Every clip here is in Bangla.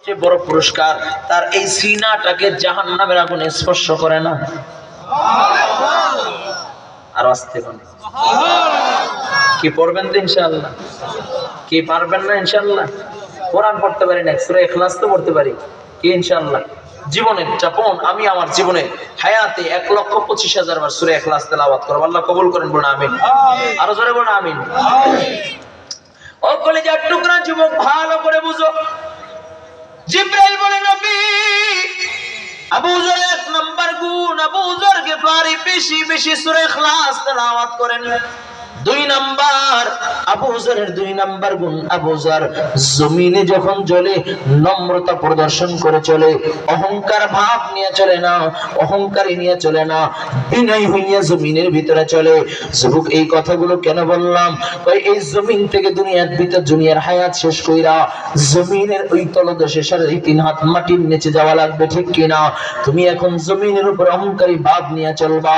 সবচেয়ে বড় পুরস্কার, তার এই সিনাটাকে জাহান্নামের আগুন স্পর্শ করে না। আর আসতে পারে কি পড়বেন তো ইনশাআল্লাহ? কি পারবেন না ইনশাআল্লাহ? কোরআন পড়তে পারি না, সূরা ইখলাস তো পড়তে পারি কি ইনশাআল্লাহ? জীবনের যাপন আমি আমার জীবনে হায়াতে 1,25,000 বার সূরা ইখলাস তেলাওয়াত করব। আল্লাহ কবুল করেন, বলুন আমিন। আরো জোরে বলুন আমিন। ও কলিজার টুকরা যুবক, ভালো করে বুঝো। জিবরাইল বলে, নবী আবু যর 1 নাম্বার গুণ, আবু যর গিফারি বেশি বেশি সূরা ইখলাস তেলাওয়াত করেন। 2 নাম্বার আবু যরের 2 নাম্বার গুণ, আবু যর জমিনে যখন চলে নম্রতা প্রদর্শন করে চলে, অহংকার ভাব নিয়ে চলে না, অহংকারী নিয়ে চলে না, বিনয় হইয়া জমিনের ভিতরে চলে। যুবক, এই কথাগুলো কেন বললাম? কই এই জমিন থেকে দুনিয়ার ভিতর দুনিয়ার হায়াত শেষ কইরা জমিনের ওই তলদেশে 3.5 হাত মাটির নিচে যাওয়া লাগবে, ঠিক কিনা? তুমি এখন জমিনের উপর অহংকারী ভাব নিয়ে চলবা,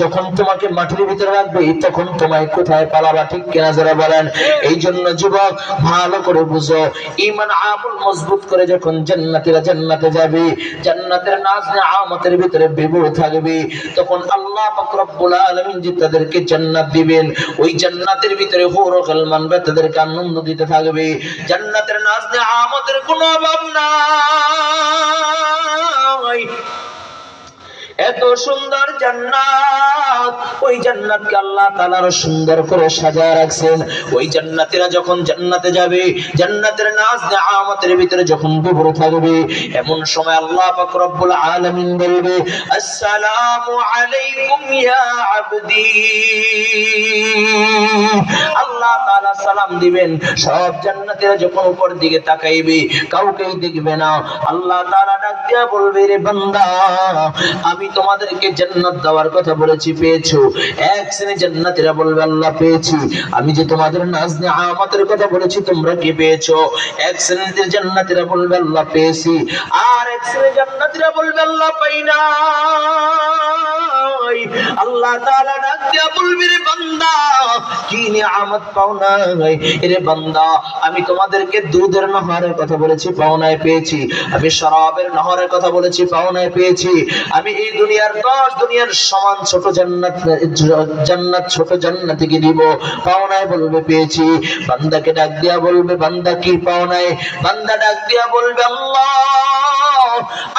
যখন তোমাকে মাটির ভিতরে রাখবে তখন তোমায় কোথায় পালাবা, ঠিক কিনা যারা বলেন? এই জন্য যুবক ভালো করে বুঝো, ঈমান আমল মজবুত করে যখন জান্নাতীরা জান্নাতে যাবে, জান্নাতের নাজ নেয়ামতের ভিতরে বিভোর থাকবে, তখন আল্লাহ পাক রব্বুল আলামিন যে তাদেরকে জান্নাত দিবেন, ওই জান্নাতের ভিতরে হুরুল গালমানরা তাদেরকে আনন্দ দিতে থাকবে। জান্নাতের নাজ নেয়ামতের কোনো অভাব নাই। এত সুন্দর জান্নাত, ওই জান্নাতকে আল্লাহ তাআলা আরো সুন্দর করে সাজায় রাখছেন। ওই জান্নাতীরা যখন জান্নাতে যাবে, জান্নাতের নাজ নেয়ামতের ভিতরে যখন বিভোর থাকবে, এমন সময় আল্লাহ পাক রব্বুল আলামিন বলবে, আসসালামু আলাইকুম ইয়া আবদি। আল্লাহ তাআলা সালাম দিবেন। সব জান্নাতীরা যখন উপর দিকে তাকাইবে, কাউকেই দেখবে না। আল্লাহ তাআলা ডাক দিয়া বলবে, রে বান্দা, আমি তোমাদেরকে জান্নাত দেওয়ার কথা বলেছি, পেয়েছো? এক শ্রেণী জান্নাতীরা বলবে, আল্লাহ পেয়েছি। আমি যে তোমাদের নাজ নেয়ামতের কথা বলেছি, তোমরা কি পেয়েছো? এক শ্রেণীর জান্নাতীরা বলবে, আল্লাহ পেয়েছি। আর এক শ্রেণীর জান্নাতীরা বলবে, আল্লাহ পাই নাই। আল্লাহ তাআলা ডাক দিয়া বলবে, রে বান্দা, কি নিয়ামত পাও নাই? রে বান্দা, আমি তোমাদেরকে দুধের নহরের কথা বলেছি, পাও নাই, পেয়েছি। আমি শরাবের নহরের কথা বলেছি, পাও নাই, পেয়েছি। আমি এই দুনিয়ার 10 দুনিয়ার সমান ছোট জান্নাত ছোট জান্নাতকে দিব, পাও নাই, বলবে পেয়েছি। বান্দাকে ডাক দিয়া বলবে, বান্দা কি পাও নাই? বান্দা ডাক দিয়া বলবে, আল্লাহ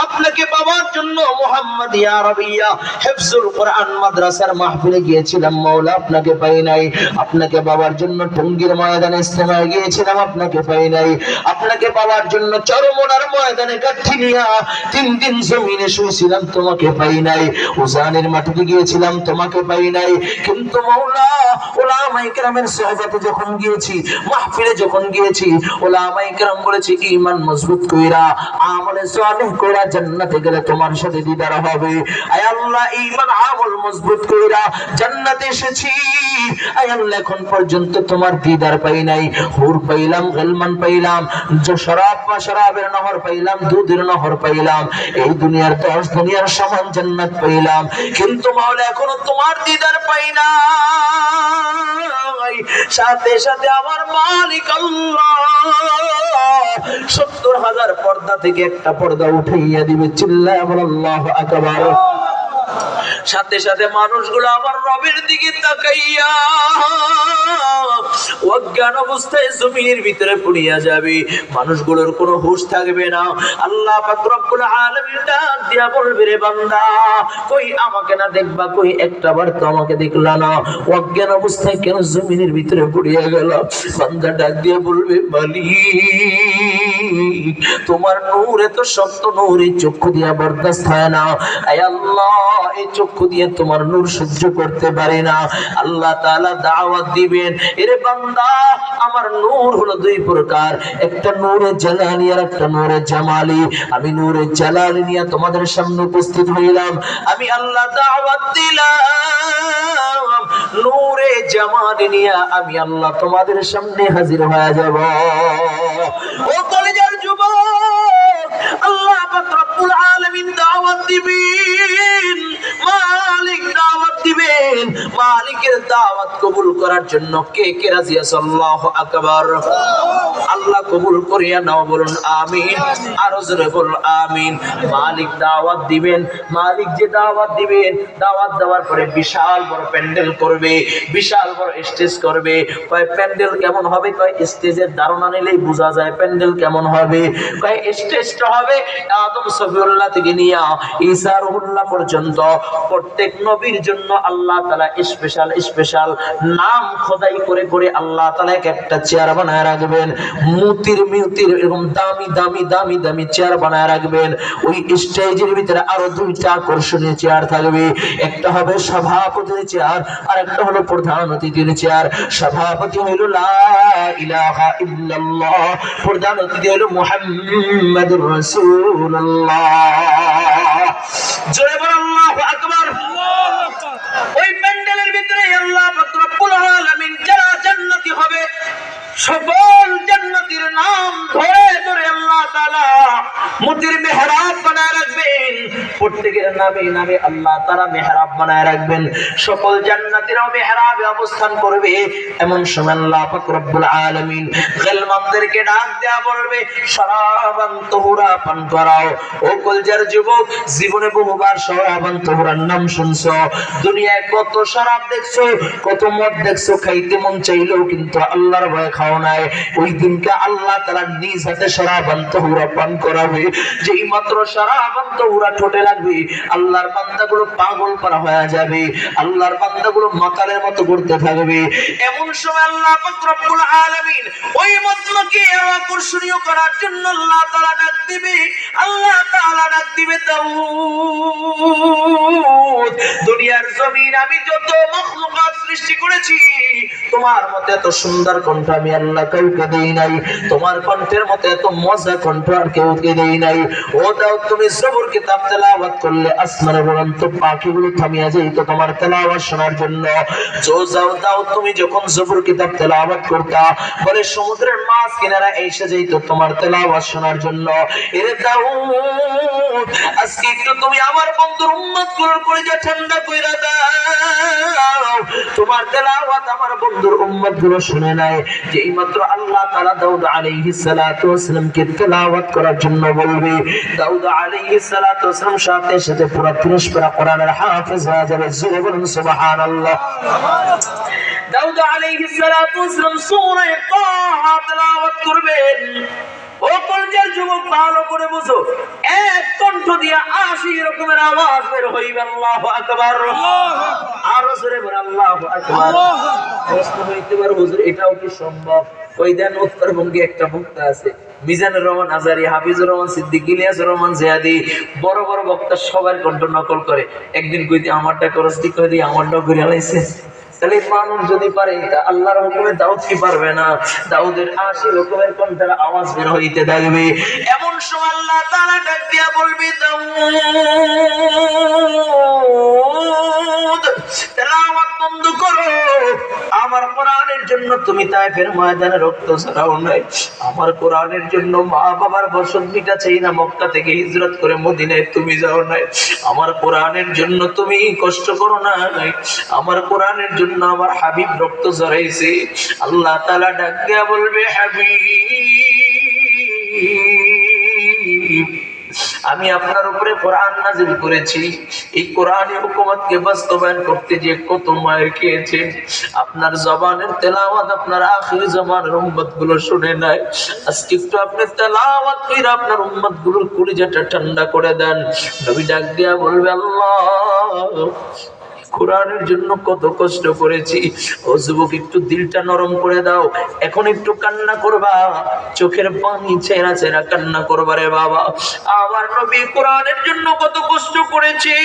আপনাকে পাওয়ার জন্য মুহাম্মাদিয়া আরবিয়া হিফজুল কোরআন মাদ্রাসার মাহফিলে গিয়েছিলাম, মাওলা আপনাকে পাই নাই। আপনাকে পাওয়ার জন্য টঙ্গীর ময়দানে ইস্তেমায় গিয়েছিলাম, আপনাকে পাই নাই। আপনাকে পাওয়ার জন্য চরমোনার ময়দানে কাঠিনিয়া 3 দিন জমিনে শুয়েছিলাম, তোমাকে পাই নাই। উজানের মাটিতে গিয়েছিলাম, তোমাকে পাই নাই। কিন্তু মাওলা, উলামায়ে কেরামের সোহবতে যখন গিয়েছি, মাহফিলে যখন গিয়েছি, উলামায়ে কেরাম বলেছে, ঈমান মজবুত কইরা আমলে সালেহ কইরা জান্নাতে গেলে তোমার সাথে দিদার হবে। আয় আল্লাহ, ঈমান আমল মজবুত কইরা জান্নাতে এসেছি, আয় আল্লাহ এখন পর্যন্ত তোমার দিদার পাই নাই। হুর পাইলাম, গালমান পাইলাম, শরাবের নহর পাইলাম, দুধের নহর পাইলাম, এই দুনিয়ার 10 দুনিয়ার সমান জান্নাত পাইলাম, কিন্তু মাওলা এখনো তোমার দিদার পাই না। সাথে সাথে আমার মালিক আল্লাহ 70,000 পর্দা থেকে একটা পর্দা উঠাইয়া দিবে, চিল্লায়া বল আল্লাহু আকবার। সাথে সাথে মানুষগুলো আমার রবের দিকে তাকাইয়া অজ্ঞান অবস্থায় জমিনের ভিতরে পড়িয়া যাবে, মানুষগুলোর কোনো হুঁশ থাকবে না। আল্লাহ পাক রব্বুল আলামিন ডাক দিয়া বলবে, রে বান্দা, কই আমাকে না দেখবা? কই একটাবার তো আমাকে দেখলা না? অজ্ঞান অবস্থায় কেন জমিনের ভিতরে পড়িয়া গেল? বান্দা ডাক দিয়া বলবে, মালিক তোমার নূর এত শক্ত নূর, এই চক্ষু দিয়া বরদাস্ত হয় না। আয় আল্লাহ, এই চক্ষু দিয়ে তোমার নূর সহ্য করতে পারে না। আল্লাহ তাআলা দাওয়াত দিবেন, এরে বান্দা, আমার নূর হলো 2 প্রকার, একটা নূরে জালালি আর একটা নূরে জামালি। আমি নূরে জালালি নিয়ে তোমাদের সামনে উপস্থিত হইলাম, আমি আল্লাহ দাওয়াত দিলাম নূরে জামালি নিয়ে আমি আল্লাহ তোমাদের সামনে হাজির হয়ে যাব। ও কলিজার যুবক, আল্লাহ পাক রব্বুল আলামিন দাওয়াত দিবেন, মালিক দাওয়াত দিবেন। মালিকের দাওয়াত কবুল করার জন্য কে কে রাজি আছে? আল্লাহু আকবার। আল্লাহ কবুল করিয়া নাও, বলুন আমিন। আরো জোরে বলুন আমিন। মালিক দাওয়াত দিবেন, মালিক যে দাওয়াত দিবেন, দাওয়াত দেওয়ার পরে বিশাল বড় প্যান্ডেল করবে, বিশাল বড় স্টেজ করবে। কয় প্যান্ডেল কেমন হবে? কয় স্টেজের ধারণা নিলেই বোঝা যায় প্যান্ডেল কেমন হবে। কয় স্টেজটা হবে আদম সফিউল্লাহ থেকে নিয়ে ঈসা রুহুল্লাহ পর্যন্ত প্রত্যেক নবীর জন্য আল্লাহ তাআলা স্পেশাল স্পেশাল নাম খোদাই করে করে আল্লাহ তাআলা একটা চেয়ার বানায় রাখবেন। মুতির এরকম দামি দামি দামি দামি চেয়ার বানায় রাখবেন। ওই স্টেজের ভিতরে আরো দুইটা আকর্ষণীয় চেয়ার থাকবে। একটা হবে সভাপতির চেয়ার, আর একটা হলো প্রধান অতিথির চেয়ার। সভাপতি হইল লা ইলাহা ইল্লাল্লাহ, প্রধান অতিথি হইল মুহাম্মাদুর রাসূলুল্লাহ। জোরে বল আল্লাহু আকবার। ওই প্যান্ডেলের ভিতরে আল্লাহ পাক রব্বুল আলামিন যারা জান্নাতি হবে সকল জান্নাতীর নাম ধরে ধরে আল্লাহ তাআলা মুতির মেহরাব বানায় রাখবেন। প্রত্যেকের নামে নামে আল্লাহ তাআলা মেহরাব বানায় রাখবেন। সকল জান্নাতীরাও মেহরাবে অবস্থান করবে। এমন সময় আল্লাহ পাক রব্বুল আলামিন গলমানদেরকে ডাক দেয়া বলবে, শরাবান তুহুরা পান করাও। ও কলজার যুবক, জীবনে বহুবার শরাবান তুহুরার নাম শুনছো। দুনিয়ায় কত শরাব দেখছো, কত মদ দেখছো, খাইতে মন চাইলেও কিন্তু আল্লাহর ভয় খাও নাই। ওই দিনকে আল্লাহ তাআলা নিজ হাতে শরাবান তুহুরা পান করাবে। যেই মাত্র শরাবান তুহুরা ঠোঁটে লাগবে, আল্লাহর বান্দাগুলো পাগল করা হয়ে যাবে, আল্লাহর বান্দাগুলো মাতালের মতো ঘুরতে থাকবে। এমন সময় আল্লাহ পাক রব্বুল আলামিন ওই মজমাকে আকর্ষণীয় করার জন্য আল্লাহ তাআলা ডাক দিবে, আল্লাহ তাআলা ডাক দিবে, দাউদ, দুনিয়ার জমিন আমি যত মাখলুকাত সৃষ্টি করেছি তোমার মতে এত সুন্দর কণ্ঠ আমি আল্লাহ কাউকে দেই নাই, তোমার কণ্ঠের মতে এত মজা কণ্ঠ আর কেউকে দেই নাই। ও দাউদ, তুমি জবর কিতাব তেলাওয়াত করলে আসমানের উড়ন্ত পাখিগুলো থামিয়া যাইতো তোমার তেলাওয়াত শোনার জন্য। যাও দাউদ, তুমি যখন জবর কিতাব তেলাওয়াত করতা বলে সমুদ্রের মাছ কিনারা এসে যাইতো তোমার তেলাওয়াত শোনার জন্য। এরে দাউদ, আজকে একটু তুমি আমার বন্ধুর উম্মতগুলোর কলিজা ঠান্ডা কইরা দাও। তোমার তেলাওয়াত আমার বন্ধুর উম্মতগুলো শুনে নাই। যেই মাত্র আল্লাহ তাআলা দাউদ আলাইহিস সালাতু ওয়াসসালাম কে তেলাওয়াত করার জন্য বলবে, দাউদ আলাইহিস সালাতু ওয়াসসালাম সাথে সাথে পুরো 30 পারা কোরআনের হাফেজ হয়ে যাবে। জোরে বলুন সুবহানাল্লাহ। দাউদ আলাইহিস সালাতু ওয়াসসালাম সূরা তাহা তেলাওয়াত করবেন। ও কলজার যুবক, ভালো করে বুঝো, এক কণ্ঠ দিয়া 80 রকমের আওয়াজ বের হইবে। আল্লাহু আকবার। আরো জোরে বল আল্লাহু আকবার। প্রশ্ন হইতে পারে, হুজুর এটাও কি সম্ভব? ওই দেন উত্তরবঙ্গে একটা বক্তা আছে, মিজানুর রহমান আজারি, হাফিজুর রহমান সিদ্দিক, ইলিয়াসুর রহমান জিয়াদি, বড় বড় বক্তা সবার কণ্ঠ নকল করে। একদিন কইতে আমারটা করস, ঠিক করে দিয়ে আমারটাও করে আলাইছে। তাহলে মানুষ যদি পারে, আল্লাহর হুকুমে দাউদ কি পারবে না? দাউদের 80 রকমের কণ্ঠের আওয়াজ বের হইতে থাকবে। এমন সময় আল্লাহ তাআলা ডাক দিয়া বলবে, দাউদ তেলাওয়াত বন্ধ করো। আমার কোরআনের জন্য তুমি তায়েফের ময়দানে রক্ত ঝরাও নাই, আমার কোরআনের জন্য মা বাবার বসত ভিটা চাইনা মক্কা থেকে হিজরত করে মদিনায় তুমি যাও নাই, আমার কোরআনের জন্য তুমি কষ্ট করো নাই, আমার কোরআনের জন্য আমার হাবিব রক্ত ঝরাইছে। আল্লাহ তাআলা ডাক দিয়া বলবে, হাবিব, আমি আপনার উপরে কোরআন নাযিল করেছি, এই কোরআনের হুকুমতকে বাস্তবায়ন করতে যে কত মায়ের খেয়েছে, আপনার জবানের তেলাওয়াত আপনার আখির জমানের উম্মতগুলো শুনে নাই। আজকে একটু আপনি তেলাওয়াত করে আপনার উম্মতগুলোর কলিজাটা ঠান্ডা করে দেন। নবী ডাক দিয়া বলবে, আল্লাহ, কোরআনের জন্য কত কষ্ট করেছি, ও যুবক একটু দিলটা নরম করে দাও, এখন একটু কান্না করবা, চোখের পানি ছেঁড়া ছেঁড়া কান্না করবা রে বাবা। আমার নবী কোরআনের জন্য কত কষ্ট করেছি।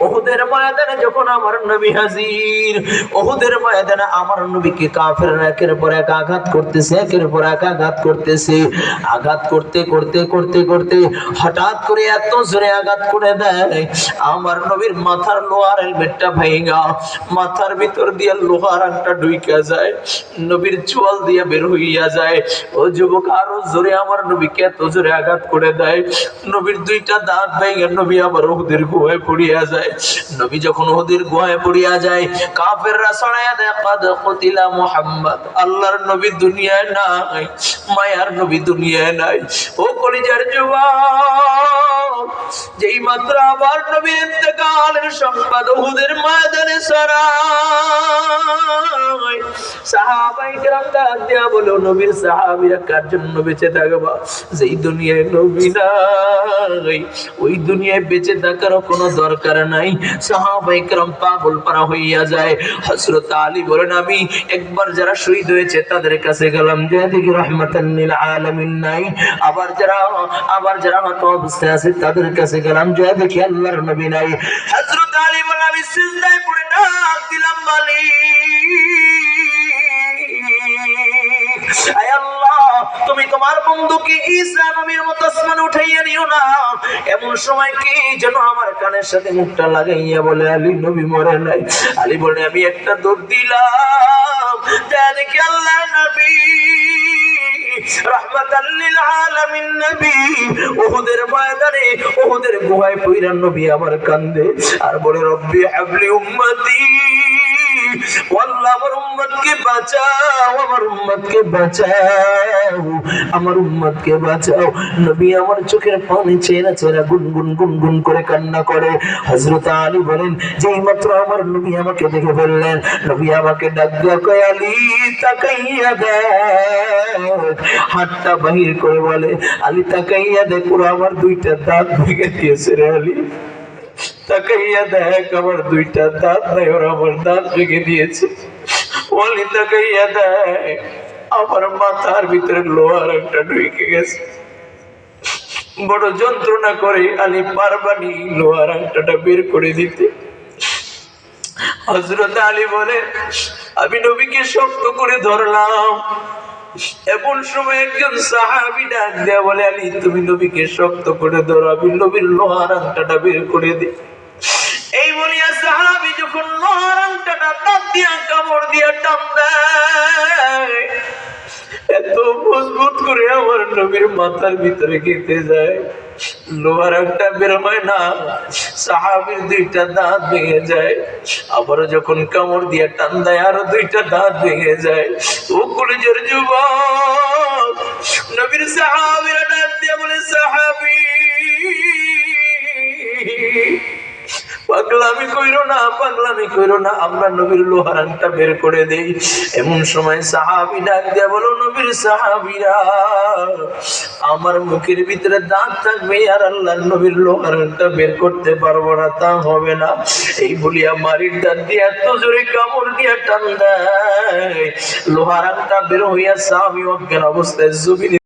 উহুদের ময়দানে যখন আমার নবী হাজির, উহুদের ময়দানে আমার নবীকে কাফেররা একের পর এক আঘাত করতেছে, একের পর এক আঘাত করতেছে। আঘাত করতে করতে করতে করতে হঠাৎ করে এত জোরে আঘাত করে দেয়, আমার আমার নবীর মাথার লোহার হেলমেটটা ভাঙা, মাথার ভিতর দিয়া লোহার আংটা ঢুইকা যায়, নবীর চোয়াল দিয়া বের হইয়া যায়। ও যুবক, আরো জোরে আমার নবীকে এত জোরে আঘাত করে দেয়, নবীর দুইটা দাঁত ভাঙা নবী আবার ওদের গুহায় পড়িয়া যায়। নবী যখন ওদের গুহায় পড়িয়া যায়, কাফেররা ছড়াইয়া দেয় কাদ কতিলা মুহাম্মদ, আল্লাহর নবী দুনিয়ায় নাই, মায়ার নবী দুনিয়ায় নাই। ও কলিজার যুবক, যেই মাত্র আবার নবীর ইন্তেকালের সংবাদ উহুদের ময়দানে ছড়ায়, সাহাবায়ে কেরাম ডাক দিয়া বলে, নবীর সাহাবীরা কার জন্য বেঁচে থাকবা? যেই দুনিয়ায় নবী নাই, ওই দুনিয়ায় বেঁচে থাকার কোনো দরকার নাই। সাহাবায়ে কেরাম পাগল পারা হইয়া যায়। হযরত আলী বলেন, আমি একবার যারা শহীদ হয়েছে তাদের কাছে গেলাম, যে দেখি রাহমাতাল লিল আলামিন নাই। আবার যারা হত অবস্থায় আছে তাদের কাছে গেলাম, যে দেখি আল্লাহর নবী নাই। হযরত আলী বলেন, আমি সিজদায় পড়ে ডাক দিলাম, মালিক, আয় আল্লাহ, তুমি তোমার বন্ধুকে ঈসা নবীর মতো আসমানে উঠাইয়া নিও না। এমন সময় কি যেন আমার কানের সাথে মুখটা লাগাইয়া বলে, আলী, নবী মরে নাই। আলী বলে, আমি একটা দৌড় দিলাম, দেখি আল্লাহর নবী রাহমাতাল লিল আলামিন নবী উহুদের ময়দানে, উহুদের গুহায় পইরা নবী আমার কান্দে আর বলে, রব্বি হাবলি উম্মতি, আল্লাহ আমার উম্মতকে বাঁচাও, আমার উম্মতকে বাঁচাও, আমার উম্মতকে বাঁচাও। নবী আমার চোখের পানি ছেড়া ছেড়া গুনগুন গুনগুন করে কান্না করে। হযরত আলী বলেন, যেই মাত্র আমার নবী আমাকে দেখে ফেললেন, নবী আমাকে ডাক দিয়া কয়, আলী, তাকাইয়া দেখ। হাতটা বাহির করে বলে, আলী, তাকাইয়া দেখ, ওরা আমার দুইটা দাঁত ভেঙে দিয়েছে রে আলী, তাকাইয়া দেখ, আমার দুইটা দাঁত নাই, ওরা আমার দাঁত ভেঙে দিয়েছে। ওলি, তাকাইয়া দেখ, আমার মাথার ভিতরে লোহার একটা ঢুকে গেছে। বড় যন্ত্রণা করে, আলী, পারবানি লোহার আংটাটা বের করে দিতে? হযরত আলী বলে, আমি নবীকে শক্ত করে ধরলাম। এমন সময় একজন সাহাবী ডাক দেয়া বলে, আলী, তুমি নবীকে শক্ত করে ধরো, আমি নবীর লোহার আংটাটা বের করে দিই। এই বলিয়া সাহাবী যখন লোহার আংটাটা দাঁত দিয়া কামড় দিয়া টান দেয়, এত মজবুত করে আমার নবীর মাথার ভিতরে গেঁথে যায়, লোহার আংটা বের হয় না, সাহাবীর দুইটা দাঁত ভেঙে যায়। আবার যখন কামড় দিয়া টান দেয়, আরো দুইটা দাঁত ভেঙে যায়। ও কলিজার যুবক, নবীর সাহাবীরা ডাক দিয়া বলে, সাহাবী, পাগলামি কইরো না, পাগলামি কইরো না, আমরা নবীর লোহার আংটা বের করে দেই। এমন সময় সাহাবী ডাক দিয়া বলো, নবীর সাহাবীরা, আমার মুখের ভিতরে দাঁত থাকবে আর আল্লাহর নবীর লোহার আংটা বের করতে পারবো না, তা হবে না। এই বলিয়া মারির দাঁত দিয়ে এত জোরে কামড় দিয়া টান দেয়, লোহার আংটা বের হইয়া সাহাবী অজ্ঞান অবস্থায় জমিনে